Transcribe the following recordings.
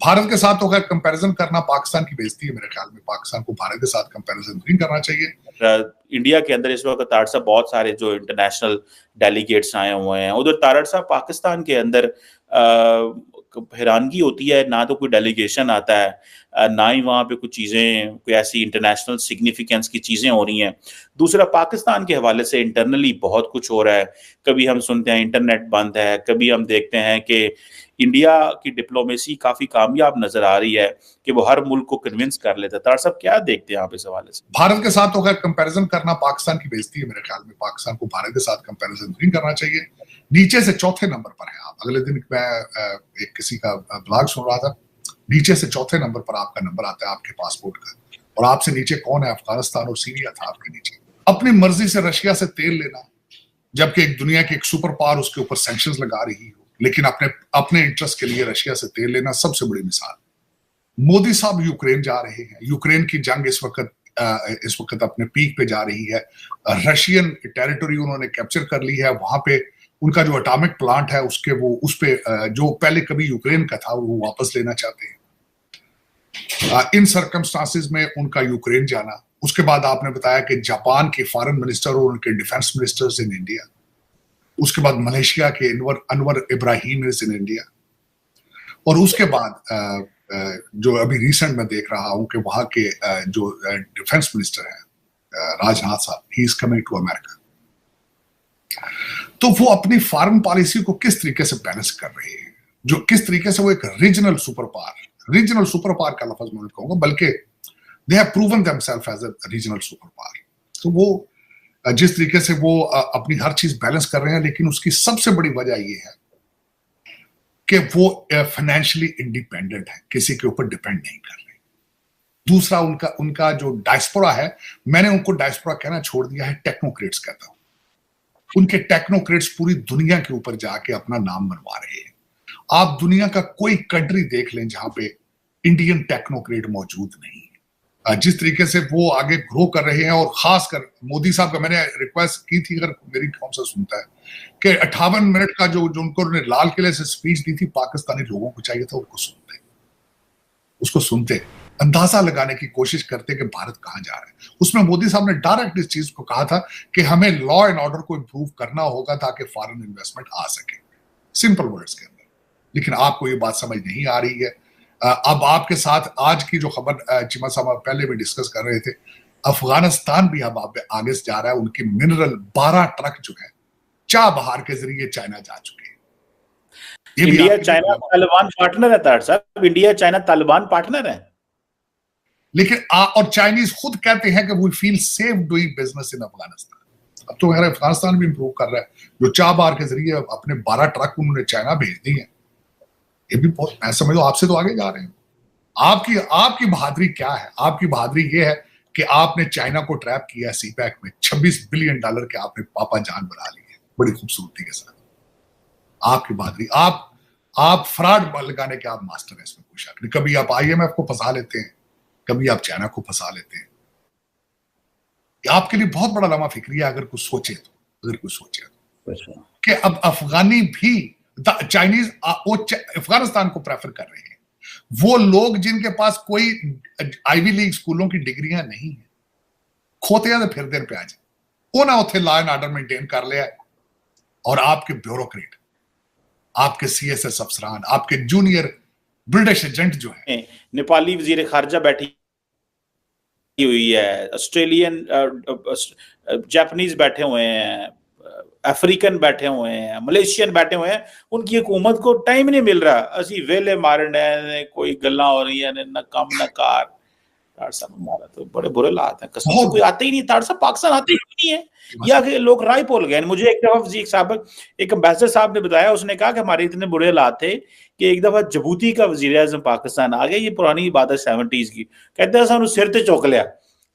भारत के साथ तो खैर कंपैरिजन करना पाकिस्तान की बेइज्जती है। मेरे ख्याल में पाकिस्तान को भारत के साथ कंपैरिजन नहीं करना चाहिए। इंडिया के अंदर इस वक्त तारड़ साहब बहुत सारे जो इंटरनेशनल डेलीगेट्स आए हुए हैं, उधर तारड़ साहब पाकिस्तान के अंदर हैरानगी होती है, ना तो कोई डेलीगेशन आता है, ना ही वहाँ पे कुछ चीज़ें, कोई ऐसी इंटरनेशनल सिग्निफिकेंस की चीज़ें हो रही हैं। दूसरा, पाकिस्तान के हवाले से इंटरनली बहुत कुछ हो रहा है। कभी हम सुनते हैं इंटरनेट बंद है, कभी हम देखते हैं कि इंडिया की डिप्लोमेसी काफी कामयाब नजर आ रही है कि वो हर मुल्क को कन्विंस कर लेता है। तार साहब क्या देखते हैं आप इस हवाले से? भारत के साथ तो खैर कंपैरिजन करना पाकिस्तान की बेइज्जती है। मेरे ख्याल में पाकिस्तान को भारत के साथ कंपैरिजन नहीं करना चाहिए। नीचे से चौथे नंबर पर है आप। अगले दिन मैं एक किसी का ब्लॉग सुन रहा था, नीचे से चौथे नंबर पर आपका नंबर आता है आपके पासपोर्ट का, और आपसे नीचे कौन है? अफगानिस्तान और सीरिया था आपके नीचे। अपनी मर्जी से रशिया से तेल लेना, जबकि एक दुनिया की एक सुपर पावर उसके ऊपर सैंक्शंस लगा रही हो, लेकिन अपने इंटरेस्ट के लिए रशिया से तेल लेना सबसे बड़ी मिसाल। मोदी साहब यूक्रेन जा रहे हैं। यूक्रेन की जंग इस वक्त अपने पीक पे जा रही है। रशियन टेरिटरी उन्होंने कैप्चर कर ली है। वहां पे उनका जो एटॉमिक प्लांट है उसके वो उस पे जो पहले कभी यूक्रेन का था वो वापस लेना चाहते हैं। इन सर्कमस्टांसिस में उनका यूक्रेन जाना, उसके बाद आपने बताया कि जापान के फॉरेन मिनिस्टर और उनके डिफेंस मिनिस्टर्स इन इंडिया, उसके बाद मलेशिया के Anwar Ibrahim is in India, और उसके बाद जो अभी रिसेंट में देख रहा हूं कि वहां के जो डिफेंस मिनिस्टर हैं राजनाथ साहब, he is coming to America. तो वो अपनी फॉरेन पॉलिसी को किस तरीके से बैलेंस कर रहे हैं, जो किस तरीके से वो एक रीजनल सुपर पावर का लफ्ज मैं कहूंगा, बल्कि they have proven themselves as a regional super power. तो वो जिस तरीके से वो अपनी हर चीज बैलेंस कर रहे हैं, लेकिन उसकी सबसे बड़ी वजह ये है कि वो फाइनेंशियली इंडिपेंडेंट है, किसी के ऊपर डिपेंड नहीं कर रहे। दूसरा, उनका जो डायस्पोरा है, मैंने उनको डायस्पोरा कहना छोड़ दिया है, टेक्नोक्रेट्स कहता हूं। उनके टेक्नोक्रेट्स पूरी दुनिया के ऊपर जाके अपना नाम बनवा रहे हैं। आप दुनिया का कोई कंट्री देख लें जहां पे इंडियन टेक्नोक्रेट मौजूद नहीं है। जिस तरीके से वो आगे ग्रो कर रहे हैं, और खासकर मोदी साहब का मैंने रिक्वेस्ट की थी, अगर मेरी कौन सा सुनता है, कि 58 मिनट का जो उनको लाल किले से स्पीच दी थी, पाकिस्तानी लोगों को चाहिए था उसको सुनते, अंदाजा लगाने की कोशिश करते कि भारत कहां जा रहा है। उसमें मोदी साहब ने डायरेक्ट इस चीज को कहा था कि हमें लॉ एंड ऑर्डर को इंप्रूव करना होगा ताकि फॉरेन इन्वेस्टमेंट आ सके, सिंपल वर्ड्स के अंदर। लेकिन आपको ये बात समझ नहीं आ रही है। अब आपके साथ आज की जो खबर चिमा साहब पहले भी डिस्कस कर रहे थे, अफगानिस्तान भी अब आगे से जा रहा है। उनकी मिनरल 12 ट्रक जो है चाबहार के जरिए चाइना जा चुके हैं। इंडिया चाइना तालिबान पार्टनर है तार साहब, इंडिया चाइना तालिबान पार्टनर है। लेकिन और चाइनीज खुद कहते हैं कि we feel safe doing business in Afghanistan. अब तो अफगानिस्तान भी इंप्रूव कर रहा है, जो चाबहार के जरिए अपने 12 ट्रक उन्होंने चाइना भेज दी है। ये भी बहुत, मैं समझ लो आपसे तो आगे जा रहे हैं। आपकी बहादुरी क्या है? आपकी बहादुरी ये है कि आपने चाइना को ट्रैप किया सीपैक में, $26 बिलियन के आपने पापा जान बना लिए बड़ी खूबसूरती के साथ। आपकी बहादुरी, आप फ्रॉड लगाने के आप मास्टर हैं, इसमें कोई शक नहीं। कभी आप IMF को फंसा लेते हैं, कभी आप चाइना को फंसा लेते हैं। आपके लिए बहुत बड़ा लम्हा फिक्रिया, अगर कुछ सोचे तो कि अब अफगानी भी चाइनीज अफगानिस्तान को प्रेफर कर रहे हैं। वो लोग जिनके पास कोई आईवी लीग स्कूलों की डिग्रियां नहीं है, खोते तो फिर दिन पे आ जाए, उन्हें उथे लॉ एंड ऑर्डर मेंटेन कर लिया, और आपके ब्यूरोक्रेट, आपके CSS अफसरान, आपके जूनियर ब्रिटिश एजेंट जो है, नेपाली वजीर खारजा बैठी हुई है, ऑस्ट्रेलियन जापानीज बैठे हुए हैं, अफ्रीकन बैठे हुए हैं, मलेशियन बैठे हुए हैं, उनकी हुकूमत को टाइम नहीं मिल रहा। असी वेले मारने कोई गल्ला हो रही है, न कम न कार। तार साहब हमारा तो बड़े बुरे हालात हैं, कसम से कोई आते ही नहीं। तार साहब पाकिस्तान आते ही नहीं है, या कि लोग राय भूल गए। मुझे एक दफा वजीर साहब, एक एम्बेसडर साहब ने बताया, उसने कहा कि हमारे इतने बुरे हालात थे कि एक दफा जबूती का वजीर आज़म पाकिस्तान आ गया, ये पुरानी बात है 70s की, कहते हैं सानू सिर ते चुक लिया।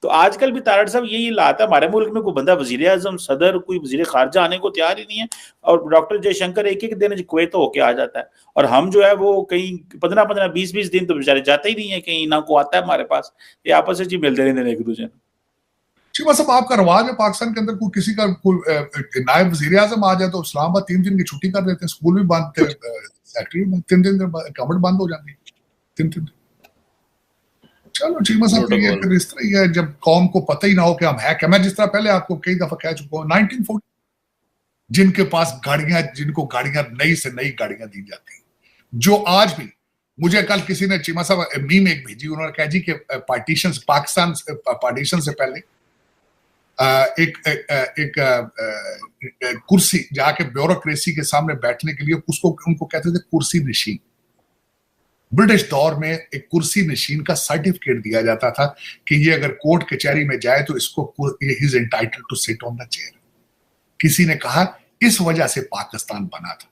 तो आजकल भी तारड़ साहब यही हालात है, हमारे मुल्क में कोई बंदा वजीर आज़म, सदर, कोई वजीर खारजा आने को तैयार ही नहीं है। और डॉक्टर जयशंकर एक दिन कुवैत होके आ जाता है, और हम जो है वो कहीं 15-15, 20-20 दिन तो बेचारे जाते ही नहीं है कहीं, ना को आता है हमारे पास। ये आपस में मिलते रहते एक दूसरे। शिवा साहब, आपका रवाज है पाकिस्तान के अंदर, कोई किसी का नायब वजीर आजम आ जाए तो इस्लामाबाद 3 दिन की छुट्टी कर देते हैं, स्कूल भी बंद थे, फैक्ट्री 3 दिन गवर्नमेंट बंद हो जाती है। 3 चलो चीमा साहब, ये फिर इस तरह ही है जब कौम को पता ही ना हो कि हम है क्या। मैं जिस तरह पहले आपको कई दफा कह चुका हूँ, 1940 जिनके पास गाड़ियां, जिनको गाड़ियां नई से नई गाड़ियां दी जाती, जो आज भी, मुझे कल किसी ने चीमा साहब मीम एक भेजी, उन्होंने कहा जी कि पार्टीशन, पाकिस्तान पार्टीशन से पहले एक कुर्सी जाके ब्यूरोक्रेसी के सामने बैठने के लिए उसको उनको कहते थे कुर्सी नशीन। ब्रिटिश दौर में एक कुर्सी नशीन का सर्टिफिकेट दिया जाता था कि ये अगर कोर्ट कचहरी में जाए तो इसको he is entitled to sit on the chair. किसी ने कहा इस वजह से पाकिस्तान बना था,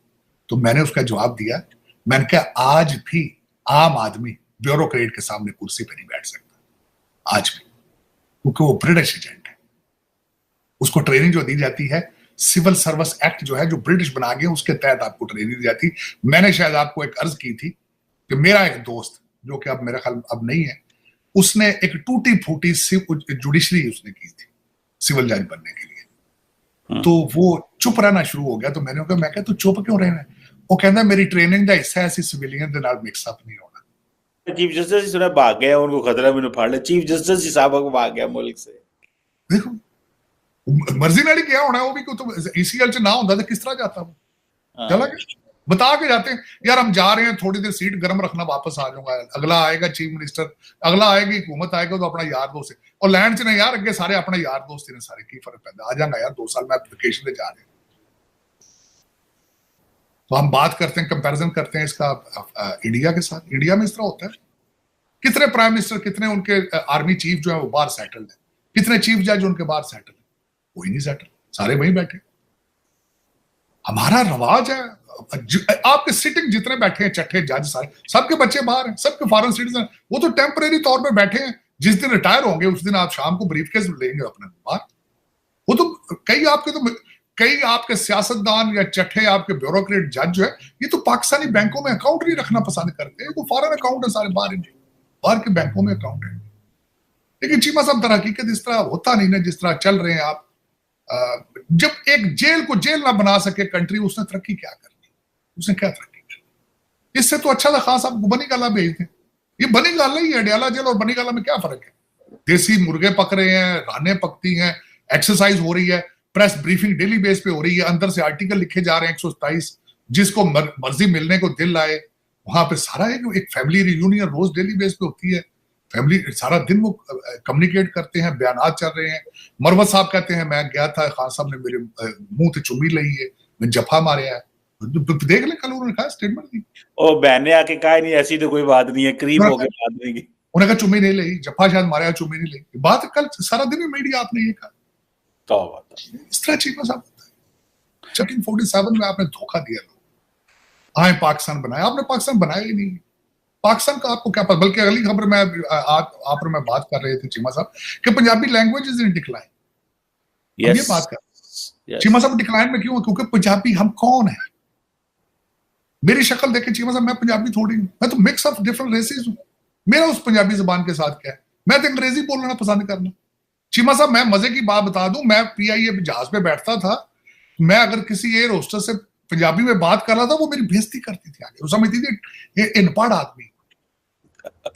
तो मैंने उसका जवाब दिया, मैंने कहा आज भी आम आदमी ब्यूरोक्रेट के सामने कुर्सी पर नहीं बैठ सकता, आज भी, क्योंकि वो ब्रिटिश एजेंट है। उसको ट्रेनिंग जो दी जाती है, सिविल सर्विस एक्ट जो है, जो ब्रिटिश बना गए, उसके तहत आपको ट्रेनिंग दी जाती। मैंने शायद आपको एक अर्ज की थी कि मेरा एक दोस्त, जो कि अब मेरा ख्याल अब नहीं है, उसने एक टूटी फूटी जुडिशरी उसने की थी सिविल जज बनने के लिए, तो वो चुप रहना शुरू हो गया। तो मैंने कहा, मैं क्या तू चुप क्यों रहना है? वो कहता मेरी ट्रेनिंग का हिस्सा है, ऐसी सिविलियन के नाल मिक्स अप नहीं होना। चीफ जस्टिस सुना भाग गया, उनको खतरा मैंने फाड़ लिया, चीफ जस्टिस साहब भाग गया मुल्क से। देखो मर्जी नाल क्या होना, वो भी तो ईसीएल च ना होता तो किस तरह जाता वो, चला गया बता के जाते हैं यार हम जा रहे हैं, थोड़ी देर सीट गर्म रखना, वापस आ जाऊंगा, अगला आएगा चीफ मिनिस्टर, अगला आएगी हुकूमत आएगा तो अपना यार दोस्त है, और लैंड च ने यार अगे सारे अपना यार दोस्त ने, सारे की फर्क पैदा, आ जाऊंगा यार 2 साल में वेकेशन पे जा रहे हैं। तो हम बात करते हैं, कंपैरिजन करते हैं इसका इंडिया के साथ। इंडिया में इस तरह होता है, कितने प्राइम मिनिस्टर, कितने उनके आर्मी चीफ जो है वो बाहर सेटल्ड है, कितने चीफ जज उनके बाहर सेटल है, कोई नहीं सेटल, सारे वहीं बैठे। हमारा रवाज है, आपके सिटिंग जितने बैठे हैं चट्टे जज सारे, सबके बच्चे बाहर हैं, सबके फॉरेन सिटीजन, वो तो टेम्परेरी तौर पे बैठे हैं, जिस दिन रिटायर होंगे उस दिन आप शाम को ब्रीफकेस लेंगे अपने बाहर। वो तो कई आपके सियासतदान या चट्टे आपके ब्यूरोक्रेट जज जो है, ये तो पाकिस्तानी बैंकों में अकाउंट नहीं रखना पसंद करते, वो फॉरेन अकाउंट है सारे, बाहर के बैंकों में अकाउंट है। लेकिन चीमा साहब तरह हकीकत इस तरह होता नहीं ना जिस तरह चल रहे हैं आप। जब एक जेल को जेल ना बना सके कंट्री, उसने तरक्की क्या करनी, उसने क्या तरक्की करनी? इससे तो अच्छा था खान साहब को बनी गाला भेज दें। ये बनी गाला ही है, अडयाला जेल और बनी गाला में क्या फर्क है? देसी मुर्गे पक रहे हैं, रानें पकती हैं, एक्सरसाइज हो रही है, प्रेस ब्रीफिंग डेली बेस पे हो रही है, अंदर से आर्टिकल लिखे जा रहे हैं 127, जिसको मर्जी मिलने को दिल आए वहां पे सारा एक फैमिली रियूनियन रोज डेली बेस पे होती है, फैमिली सारा दिन वो कम्युनिकेट करते हैं, बयानात चल रहे हैं। मरवत साहब कहते हैं मैं गया था, खान साहब ने मेरे मुंह से चुम्मी ली है, मैं जफा मारे है, देख ले कल उन्होंने कहा स्टेटमेंट दी, ओ बहने आके कहा नहीं ऐसी तो कोई बात नहीं है, करीब हो के बात नहीं की, उन्होंने कहा चुम्मी नहीं ली, जफा शायद मारे, चुम्मी नहीं ली, बात कल सारा दिन मीडिया आपने ये कहा। इस तरह चीफ साहब होता है। 1947 में आपने धोखा दिया, आए पाकिस्तान बनाया, आपने पाकिस्तान बनाया ही नहीं। पाकिस्तान का आपको क्या पता, बल्कि अगली खबर में आप में बात कर रहे थे चीमा साहब कि Punjabi language is in decline. ये बात कर चीमा साहब डिक्लाइन में क्यों? क्योंकि पंजाबी हम कौन है? मेरी शक्ल देखे चीमा साहब, मैं पंजाबी थोड़ी हूं, मैं तो मिक्स ऑफ डिफरेंट रेसेस हूं। मेरा उस पंजाबी जुबान के साथ क्या है? मैं तो अंग्रेजी बोलना पसंद करना। चीमा साहब मैं मजे की बात बता दूं, मैं PIA जहाज पे बैठता था, मैं अगर किसी एयर होस्टर से पंजाबी में बात कर रहा था, वो मेरी बेइज्जती करती थी आगे, वो समझती थी ये इनपढ़ आदमी।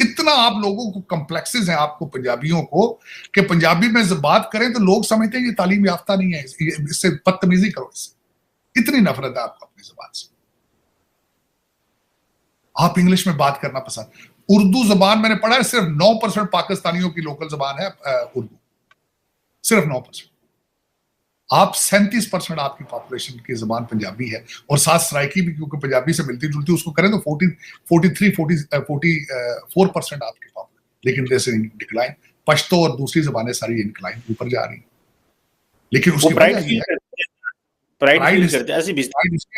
इतना आप लोगों को कॉम्प्लेक्सेस हैं आपको पंजाबियों को कि पंजाबी में बात करें तो लोग समझते हैं ये तालीम याफ्ता नहीं है, इससे बदतमीजी करो, इससे इतनी नफरत है आपको अपनी जुबान से। आप इंग्लिश में बात करना पसंद, उर्दू जुबान मैंने पढ़ा है सिर्फ 9% पाकिस्तानियों की लोकल जुबान है उर्दू, सिर्फ 9%। आप 37% आपकी पॉपुलेशन की जुबान पंजाबी है, और साथ सराइकी भी क्योंकि पंजाबी से मिलती जुलती, उसको करें तो 44% आपकी पॉपुलेशन। लेकिन जैसे डिक्लाइन, पश्तो और दूसरी जुबानें सारी इंक्लाइन ऊपर जा रही, लेकिन उसकी प्राइड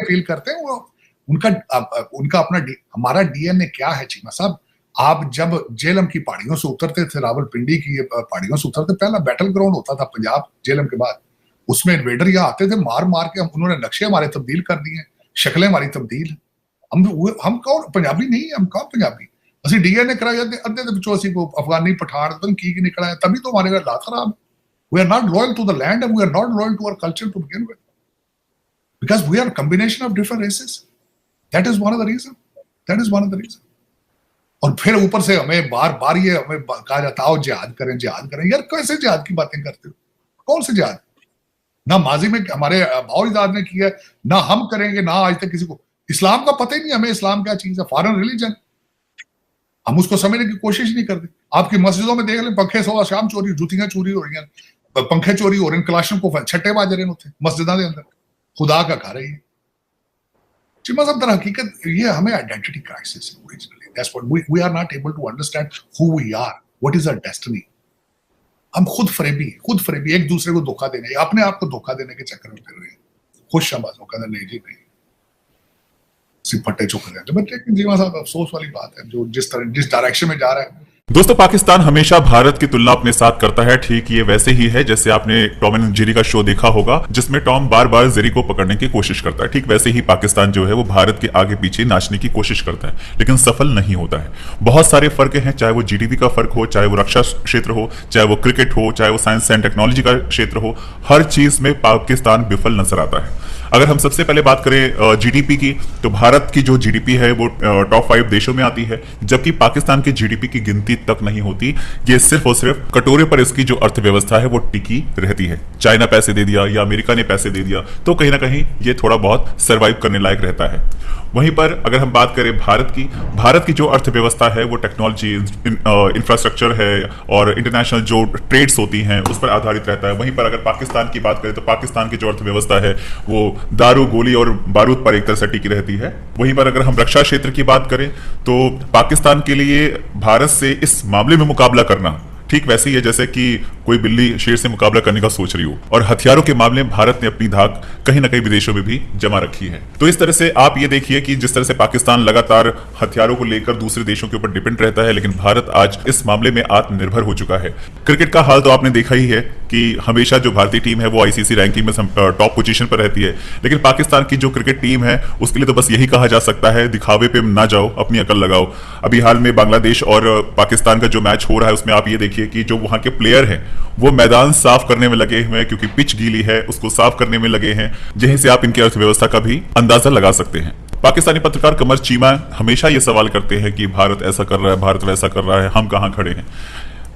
फील करते हैं वो, उनका अपना हमारा DNA क्या है चीमा साहब। आप जब जेलम की पहाड़ियों से उतरते थे, रावलपिंडी की पहाड़ियों से उतरते, पहला बैटल ग्राउंड होता था पंजाब जेलम के बाद, उसमें इन्वेडर यहाँ आते थे, मार मार के उन्होंने नक्शे हमारे तब्दील कर दिए, शक्लें हमारी तब्दील। हम कौन पंजाबी नहीं है, हम कौन पंजाबी? असि DNA कराया अद्धे दे विचों असी को अफगानी पठान तो की निकला है, तभी तो हमारे हालात खराब। We are not loyal to the land and we are not loyal to our culture to begin with, because we are a combination of different races. That is one of the reason, that is one of the reason. और फिर ऊपर से हमें बार बार ये हमें कहा जाता है जिहाद करें जिहाद करें। यार कैसे जिहाद की बातें करते हो? कौन से जिहाद? ना माजी में हमारे बाओजाद ने किया, ना हम करेंगे, ना आज तक किसी को इस्लाम का पता ही नहीं। हमें इस्लाम क्या चीज है, फॉरेन रिलीजन, हम उसको समझने की कोशिश नहीं करते। आपकी मस्जिदों में देख लें, पंखे सुबह शाम चोरी, जुतियां चोरी हो रही हैं, पंखे चोरी हो रहे हैं, कलाशन को छट्टे बाज रहे हैं मस्जिदा के अंदर। खुदा का घर है ये चिमा साहब। दर हकीकत ये हमें आइडेंटिटी क्राइसिस है originally. That's what we are not able to understand who we are, what is our destiny. हम खुद फरेबी एक दूसरे को धोखा देने, अपने आप को धोखा देने के चक्कर में फिर रहे हैं। खुश शाबाजों का नहीं जी, नहीं सिर्फ फट्टे चौके देते। बट लेकिन जीवा साहब अफसोस वाली बात है, जो जिस डायरेक्शन में जा रहा है। दोस्तों, पाकिस्तान हमेशा भारत की तुलना अपने साथ करता है। ठीक ये वैसे ही है जैसे आपने टॉम एंड जेरी का शो देखा होगा, जिसमें टॉम बार बार जेरी को पकड़ने की कोशिश करता है। ठीक वैसे ही पाकिस्तान जो है वो भारत के आगे पीछे नाचने की कोशिश करता है, लेकिन सफल नहीं होता है। बहुत सारे फर्क हैं, चाहे वो जीडीपी का फर्क हो, चाहे वो रक्षा क्षेत्र हो, चाहे वो क्रिकेट हो, चाहे वो साइंस एंड टेक्नोलॉजी का क्षेत्र हो, हर चीज में पाकिस्तान विफल नजर आता है। अगर हम सबसे पहले बात करें जीडीपी की, तो भारत की जो जीडीपी है वो टॉप 5 देशों में आती है, जबकि पाकिस्तान की जीडीपी की गिनती तक नहीं होती। ये सिर्फ और सिर्फ कटोरे पर इसकी जो अर्थव्यवस्था है वो टिकी रहती है। चाइना पैसे दे दिया या अमेरिका ने पैसे दे दिया तो कहीं ना कहीं ये थोड़ा बहुत सर्वाइव करने लायक रहता है। वहीं पर अगर हम बात करें भारत की जो अर्थव्यवस्था है वो टेक्नोलॉजी, इंफ्रास्ट्रक्चर है और इंटरनेशनल जो ट्रेड्स होती हैं उस पर आधारित रहता है। वहीं पर अगर पाकिस्तान की बात करें तो पाकिस्तान की जो अर्थव्यवस्था है वो दारू, गोली और बारूद पर एक तरह से टिकी रहती है। वहीं पर अगर हम रक्षा क्षेत्र की बात करें तो पाकिस्तान के लिए भारत से इस मामले में मुकाबला करना ठीक वैसे ही है जैसे कि कोई बिल्ली शेर से मुकाबला करने का सोच रही हो। और हथियारों के मामले में भारत ने अपनी धाक कहीं ना कहीं विदेशों में भी जमा रखी है। तो इस तरह से आप ये देखिए कि जिस तरह से पाकिस्तान लगातार हथियारों को लेकर दूसरे देशों के ऊपर डिपेंड रहता है, लेकिन भारत आज इस मामले में आत्मनिर्भर हो चुका है। क्रिकेट का हाल तो आपने देखा ही है कि हमेशा जो भारतीय टीम है वो आईसीसी रैंकिंग में टॉप पोजीशन पर रहती है, लेकिन पाकिस्तान की जो क्रिकेट टीम है उसके लिए तो बस यही कहा जा सकता है, दिखावे पे ना जाओ, अपनी अकल लगाओ। अभी हाल में बांग्लादेश और पाकिस्तान का जो मैच हो रहा है उसमें आप ये देखिए कि जो वहां के प्लेयर हैं वो मैदान साफ करने में लगे हुए हैं, क्योंकि पिच गीली है उसको साफ करने में लगे हैं, जहीं से आप इनकी अर्थव्यवस्था का भी अंदाजा लगा सकते हैं। पाकिस्तानी पत्रकार कमर चीमा हमेशा ये सवाल करते हैं कि भारत ऐसा कर रहा है, भारत वैसा कर रहा है, हम कहां खड़े हैं।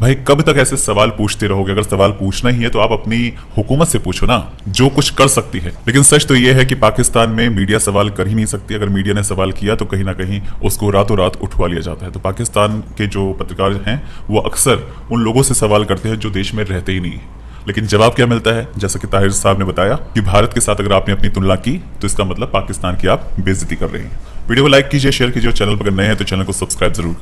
भाई कब तक ऐसे सवाल पूछते रहोगे? अगर सवाल पूछना ही है तो आप अपनी हुकूमत से पूछो ना, जो कुछ कर सकती है। लेकिन सच तो यह है कि पाकिस्तान में मीडिया सवाल कर ही नहीं सकती। अगर मीडिया ने सवाल किया तो कहीं ना कहीं उसको रातों रात उठवा लिया जाता है। तो पाकिस्तान के जो पत्रकार हैं वो अक्सर उन लोगों से सवाल करते हैं जो देश में रहते ही नहीं है। लेकिन जवाब क्या मिलता है? जैसा कि ताहिर साहब ने बताया कि भारत के साथ अगर आपने अपनी तुलना की तो इसका मतलब पाकिस्तान की आप बेइज्जती कर रहे हैं। वीडियो को लाइक कीजिए, शेयर कीजिए और चैनल पर अगर नए हैं तो चैनल को सब्सक्राइब जरूर